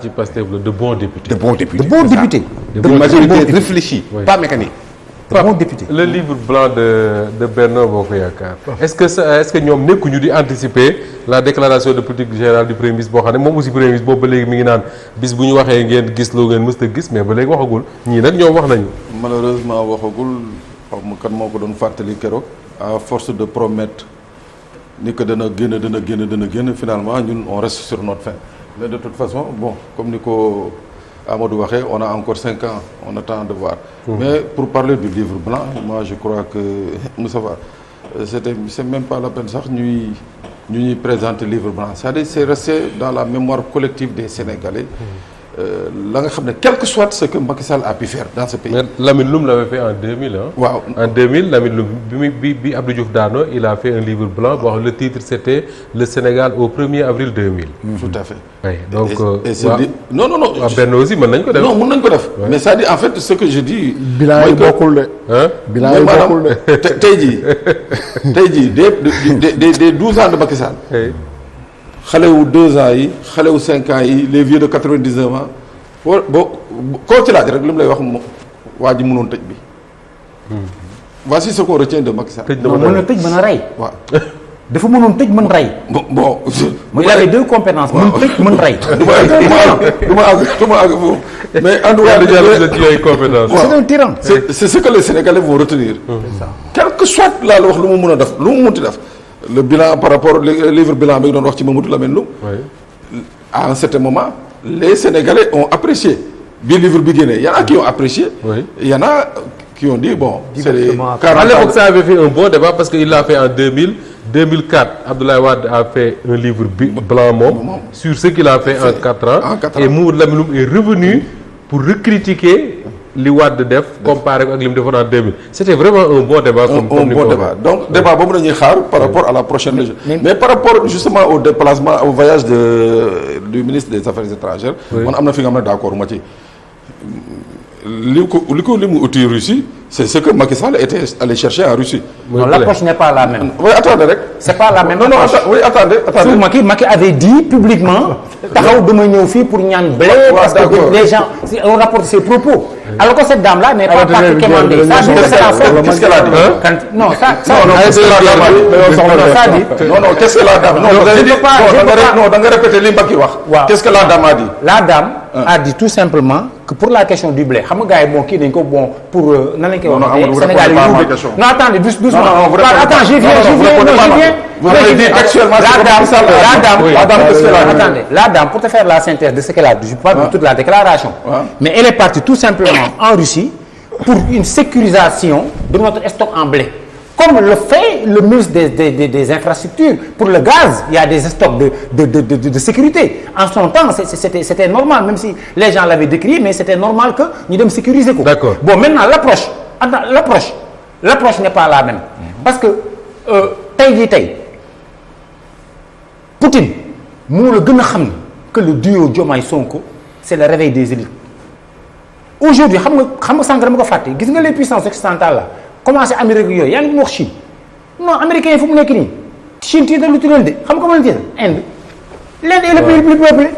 ci Pastef de bons députés. De bons députés. De bons députés. De majorité réfléchie, oui. pas mécanique. De bons députés. Le livre blanc de Benno Bokk Yaakaar. Est-ce que ñoom nekkuñu di anticiper la déclaration de politique générale du premier ministre boo xam ne moom aussi premier ministre boobu ba léegi mi ngi naan bis bu ñu waxee ngeen gis loo ngeen mës a gis mais ba léegi waxagul ñii nag ñoom wax nañu. malheureusement waxagul xaw ma kan moo ko doon fàttali keroog à force de promettre ni que dana génn finalement ñun on reste sur notre faim mais de toute façon bon comme ni ko Amadou waxee on a encore 5 ans on attend de voir. Mais pour parler du livre blanc moi je crois que Moussa c'est même pas la peine sax ñuy présenter livre blanc c'est-à-dire c'est resté dans la mémoire collective des Sénégalais. La nga xam ne quel que soit ce que Macky Sall a pu faire dans ce pays. Mais Lamine Loum l'avait fait en 2000 hein. waaw en 2000 Lamine Loum bi Abdou Diouf daano il a fait un livre blanc boo xam le titre c'était le Sénégal au 1er avril 2000. Tout à fait. Oui donc non. waaw benn aussi mën nañ ko def. non mën nañ ko def. mais c'est-à-dire en fait ce que je dis. bilan yi bokkul de. bilan yi bokkul de. tey jii des 12 ans de Macky Sall. xale wu 2 ans yi xale wu 5 ans yi les vieux de 99 ans koo ci laaj rek li mu lay wax waa ji mënoon tëj bi. voici ce qu'on retient de Macky Sall. mën na tëj mën a rey. waaw dafa mënoon tëj mën rey. bon. il avait 2 compétences. mën tëj mën rey. du ma àgg foofu mais en tout cas c'est un tyran. c'est ce que les Sénégalais vont retenir. quel que soit laa la wax lu mu mën a def lu mu munti def. Le bilan par rapport au livre bilan bi doon wax ci Mamadou Lamine Loum. À un certain moment les Sénégalais ont apprécié bi livre bi génnee y en a qui ont apprécié. Y en a qui ont dit bon. c'est les 40 à l'époque ça avait fait un bon débat parce que il l'a fait en 2004 Abdoulaye Wade a fait un livre blanc moom sur ce qu'il a fait en 4 ans. Et Mamadou Lamine Loum est revenu pour recritiquer li Wade def comparé ak li mu defoon en 2000 c'était vraiment un bon débat. un bon débat donc débat boobu la ñuy xaar par rapport à la prochaine législature. Mais par rapport justement au déplacement au voyage du ministre des Affaires étrangères. man am na fi nga xam ne d'accord ma ci. li mu uti Russie c'est ce que Macky Sall était allé chercher en Russie. Non, l'approche n'est pas la même. Oui, attendez rek. C'est pas la même. Non, oui, attendez. Macky avait dit publiquement taxaw dama ñëw fii pour ñaan blé parce que les gens on rapporte ses propos. Alors que cette dame là n'est pas particulièrement ça dit que c'est la faute. Qu'est-ce qu'elle a dit? Non, ça dit. Non, qu'est-ce que la dame? Non, da nga répéter li Macky wax. Qu'est-ce que la dame a dit? La dame a dit tout simplement que pour la question du blé xam nga gars yi bon kii nañ ko bon pour nan lañ koy waxee Sénégal yi non attendez doucement attends je viens vous avez dit textuellement la dame pour te faire la synthèse de ce qu'elle a dit je parle de toute la déclaration mais elle est partie tout simplement en Russie pour une sécurisation de notre stock en blé. Comme le fait le ministre des infrastructures pour le gaz, il y a des stocks de sécurité. En son temps, c'était normal, même si les gens l'avaient décrié, mais c'était normal que nous devons sécuriser. D'accord. Bon, maintenant l'approche n'est pas la même, parce que Poutine, nous le savons que le duo Diomaye Sonko, c'est le réveil des élites. Aujourd'hui, vous voyez les puissances occidentales là. Commencé Amérique yooyu yaa ngi wax Chine non américain yi fu mu nekk nii Chine tiital lu tuddee de xam nga comment dire Inde est le pays le plus peuplé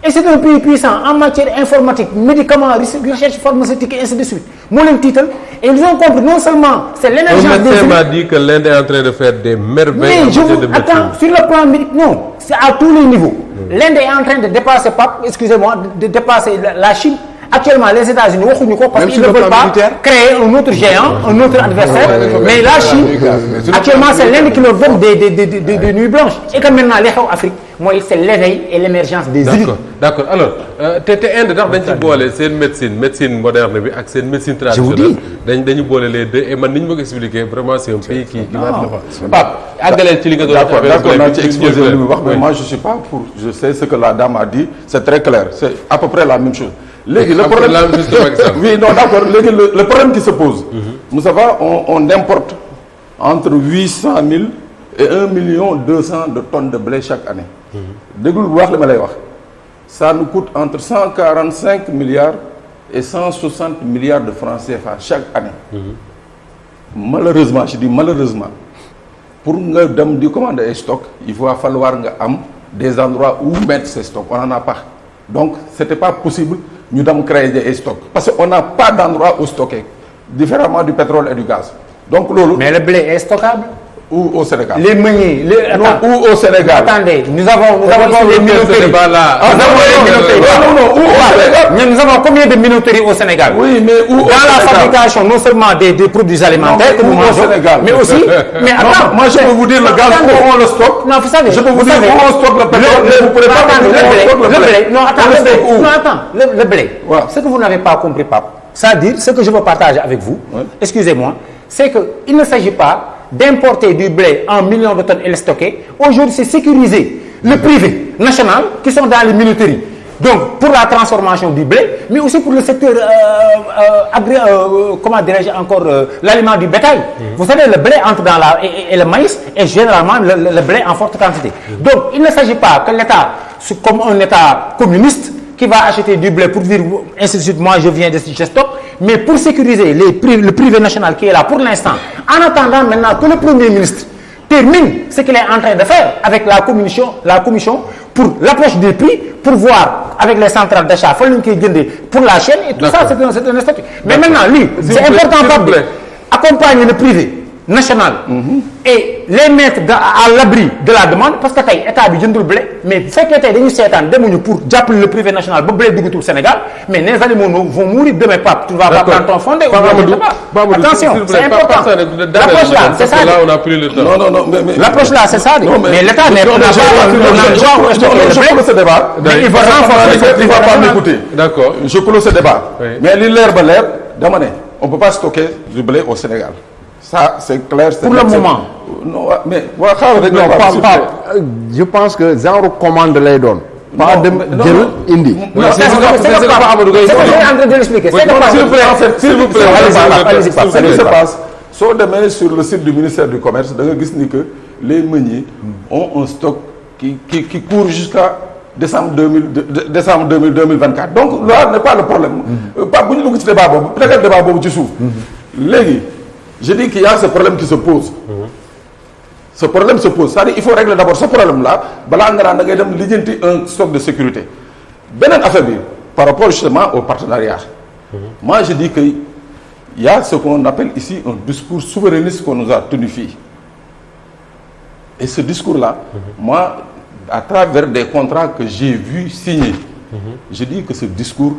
et c'est un pays puissant en matière informatique médicaments recherche pharmaceutique et ainsi de suite moo leen tiital et ils ont compris non seulement c'est l'émergence des médecin m'a dit que l'Inde est en train de faire des merveilles. Mais je vous attends sur le plan médical non c'est à tous les niveaux. L'Inde est en train de dépasser de dépasser la Chine. Actuellement, les États-Unis waxuñu ko parce qu'ils ne veulent pas créer un autre géant, un autre adversaire. Mais la Chine, actuellement, c'est l'Inde qui leur donne des nuits blanches. Et que maintenant, les xew Afrique, mooy c'est l'éveil et l'émergence des élites. D'accord. Alors, te Inde ndax dañ ci boole seen médecine moderne bi ak seen médecine traditionnelle. dañu boole les deux et man ni ñu ma ko expliqué vraiment c'est un pays qui va de Pape àggaleel ci li nga doon d'accord naa ci exposé li mu wax mais moi je suis pas pour je sais ce que la dame a dit c'est très clair c'est à peu près la même chose. Léegi le problème oui non d'accord léegi le problème qui se pose. Moussa on importe entre 800 000 et 1,2 million de tonnes de blé chaque année. déglu bu wax li ma lay wax ça nous coûte entre 145 milliards et 160 milliards de francs CFA chaque année. Malheureusement je dis malheureusement pour nga dem di commander ay stock il va falloir nga am des endroits où mettre ces stocks on n'en a pas. donc c'était pas possible ñu dem créer des stocks parce que on n'a pas d'endroit où stocker différemment du pétrole et du gaz donc loolu. Mais le blé est stockable. Où au Sénégal. Les meuniers, où au Sénégal. Attendez, nous avons des minoteries. Nous avons combien de minoteries au Sénégal? Oui, mais où dans la fabrication non seulement des produits alimentaires que nous mangeons, mais aussi. Mais attends, moi je peux vous dire le gaz où on le stocke. Non, vous savez. Je peux vous dire où on stocke le pétrole. Vous pourrez pas le blé. Non, attends, le blé. Ce que vous n'avez pas compris, Pape, c'est-à-dire ce que je veux partager avec vous, excusez-moi, c'est qu'il ne s'agit pas d'importer du blé en millions de tonnes et le stocker. Aujourd'hui, c'est sécuriser le privé national qui sont dans les minoteries. Donc, pour la transformation du blé, mais aussi pour le secteur, comment dirais-je encore, l'aliment du bétail. Vous savez, le blé entre dans et le maïs est généralement le blé en forte quantité. Donc, il ne s'agit pas que l'État, comme un État communiste, qui va acheter du blé pour dire ainsi de suite, moi je viens de ce stock, mais pour sécuriser le privé national qui est là pour l'instant, en attendant maintenant que le Premier ministre termine ce qu'il est en train de faire avec la commission pour l'approche des prix, pour voir avec les centrales d'achat, pour la chaîne et tout ça, c'est un statut. Mais maintenant, lui, c'est important d'accompagner le privé national et les mettre à l'abri de la demande parce que l'État a jëndul blé mais ce qui était dañu seetaan demuñu pour jàppale le privé national ba blé duggatul Sénégal mais les animaux vont mourir demain. Pape, tu vas pas prendre ton fondé attention, c'est important. L'approche là, c'est ça. Là, on n'a plus le temps. Non, mais l'approche là, c'est ça. Mais l'État n'est pas je clôt ce débat. Il va renforcer. Il va pas m'écouter. D'accord. Je clôt ce débat. Mais l'herbe, on ne peut pas stocker du blé au Sénégal. Ça, c'est clair. Pour le moment. Non, mais je pense que genre commande lay doon. Pas de indi. C'est ce que je suis en train de l'expliquer. S'il vous plaît. Ce qui se passe, sur demain sur le site du ministère du Commerce, vous voyez que les meuniers ont un stock qui court jusqu'à décembre 2024. Donc là n'est pas le problème. Pas beaucoup de débat, peut-être débat beaucoup de souffle. Je dis qu'il y a ce problème qui se pose. Ce problème se pose. C'est-à-dire qu'il faut régler d'abord ce problème-là. Un stock de sécurité. Benen affaire par rapport justement au partenariat. Moi, je dis qu'il y a ce qu'on appelle ici un discours souverainiste qu'on nous a tenu ici. Et ce discours-là, moi, à travers des contrats que j'ai vus signer, je dis que ce discours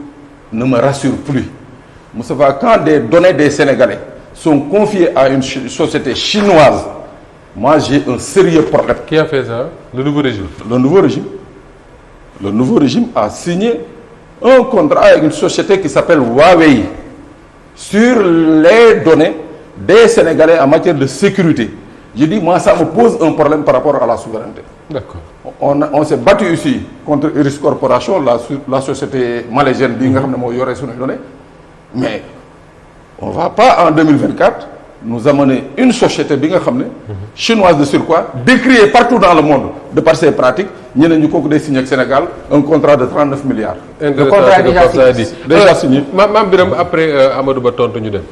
ne me rassure plus. Moustapha, quand des données des Sénégalais sont confiés à une société chinoise, moi j'ai un sérieux problème. Qui a fait ça? Le nouveau régime. Le nouveau régime a signé un contrat avec une société qui s'appelle Huawei sur les données des Sénégalais en matière de sécurité. Je dis, moi ça me pose un problème par rapport à la souveraineté. D'accord. On s'est battu ici contre Iris Corporation, la société malaisienne qui a yoré sur les données. Mais on ne va pas en 2024 nous amener une société chinoise de surcroît, décriée partout dans le monde de par ses pratiques. Nous avons signé avec le Sénégal un contrat de 39 milliards. Le contrat est déjà signé. Après Amadou Ba tontu ñu dem.